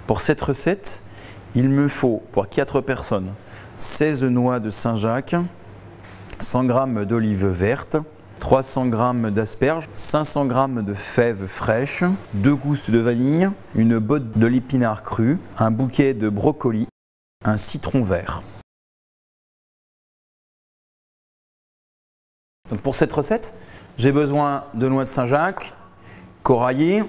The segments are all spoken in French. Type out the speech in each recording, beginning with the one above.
Pour cette recette, il me faut pour 4 personnes 16 noix de Saint-Jacques, 100 g d'olives vertes, 300 g d'asperges, 500 g de fèves fraîches, 2 gousses de vanille, une botte de l'épinard cru, un bouquet de brocoli, un citron vert. Donc pour cette recette, j'ai besoin de noix de Saint-Jacques coraillées.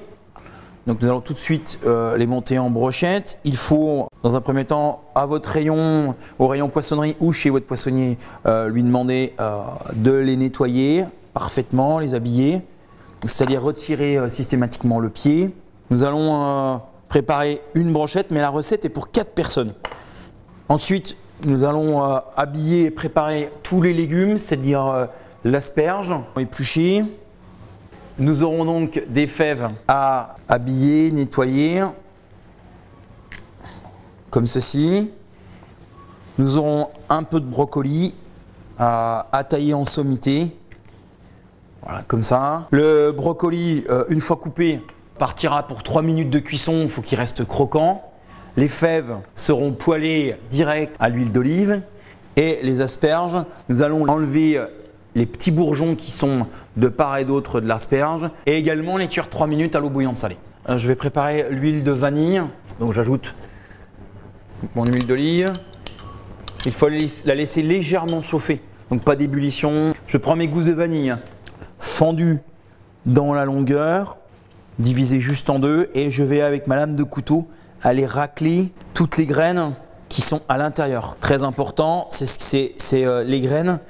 Donc nous allons tout de suite les monter en brochettes. Il faut dans un premier temps à votre rayon, au rayon poissonnerie ou chez votre poissonnier, lui demander de les nettoyer parfaitement, les habiller, c'est-à-dire retirer systématiquement le pied. Nous allons préparer une brochette, mais la recette est pour 4 personnes. Ensuite, nous allons habiller et préparer tous les légumes, c'est-à-dire l'asperge épluchée. Nous aurons donc des fèves à habiller, nettoyer, comme ceci. Nous aurons un peu de brocoli à tailler en sommité, voilà, comme ça. Le brocoli, une fois coupé, partira pour 3 minutes de cuisson, il faut qu'il reste croquant. Les fèves seront poêlées direct à l'huile d'olive et les asperges, nous allons enlever les petits bourgeons qui sont de part et d'autre de l'asperge et également les cuire 3 minutes à l'eau bouillante salée. Je vais préparer l'huile de vanille, donc j'ajoute mon huile d'olive. Il faut la laisser légèrement chauffer, donc pas d'ébullition. Je prends mes gousses de vanille fendues dans la longueur, divisées juste en deux, et je vais avec ma lame de couteau aller racler toutes les graines qui sont à l'intérieur. Très important, c'est les graines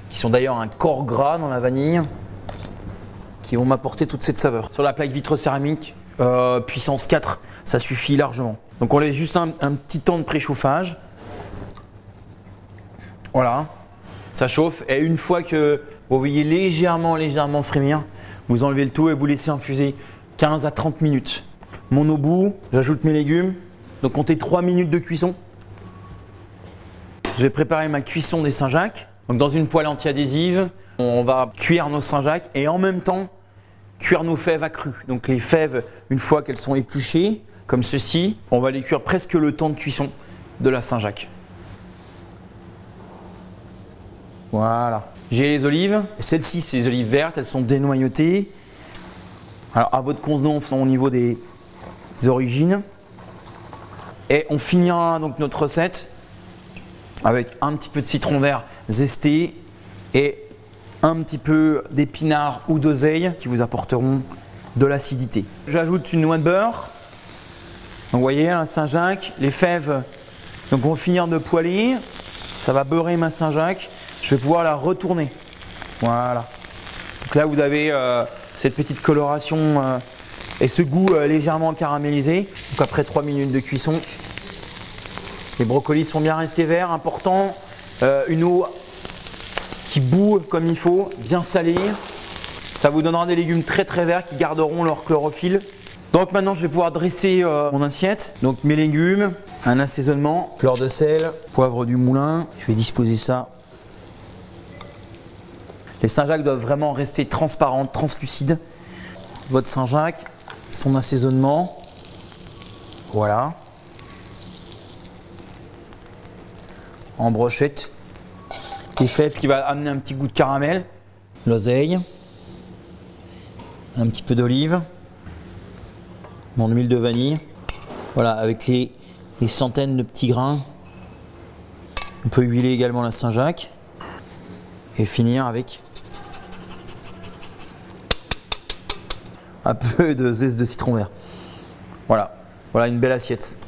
qui sont d'ailleurs un corps gras dans la vanille, qui vont m'apporter toute cette saveur. Sur la plaque vitrocéramique, puissance 4, ça suffit largement. Donc on laisse juste un petit temps de préchauffage. Voilà, ça chauffe et une fois que vous voyez légèrement frémir, vous enlevez le tout et vous laissez infuser 15 à 30 minutes. Mon eau bout, j'ajoute mes légumes, donc comptez 3 minutes de cuisson. Je vais préparer ma cuisson des Saint-Jacques. Donc dans une poêle anti-adhésive, on va cuire nos Saint-Jacques et en même temps cuire nos fèves accrues. Donc les fèves, une fois qu'elles sont épluchées, comme ceci, on va les cuire presque le temps de cuisson de la Saint-Jacques. Voilà. J'ai les olives. Celles-ci, c'est les olives vertes, elles sont dénoyautées. Alors à votre convenance au niveau des origines. Et on finira donc notre recette avec un petit peu de citron vert zesté et un petit peu d'épinards ou d'oseille qui vous apporteront de l'acidité. J'ajoute une noix de beurre. Donc, vous voyez, un Saint-Jacques, les fèves donc vont finir de poêler. Ça va beurrer ma Saint-Jacques. Je vais pouvoir la retourner. Voilà. Donc là, vous avez cette petite coloration et ce goût légèrement caramélisé. Donc après 3 minutes de cuisson, les brocolis sont bien restés verts. Important, une eau qui bout comme il faut, bien salée. Ça vous donnera des légumes très verts qui garderont leur chlorophylle. Donc maintenant, je vais pouvoir dresser mon assiette. Donc mes légumes, un assaisonnement, fleur de sel, poivre du moulin. Je vais disposer ça. Les Saint-Jacques doivent vraiment rester transparentes, translucides. Votre Saint-Jacques, son assaisonnement. Voilà. En brochette. Les fèves qui va amener un petit goût de caramel. L'oseille. Un petit peu d'olive. Mon huile de vanille. Voilà, avec les centaines de petits grains. On peut huiler également la Saint-Jacques. Et finir avec un peu de zeste de citron vert. Voilà, voilà une belle assiette.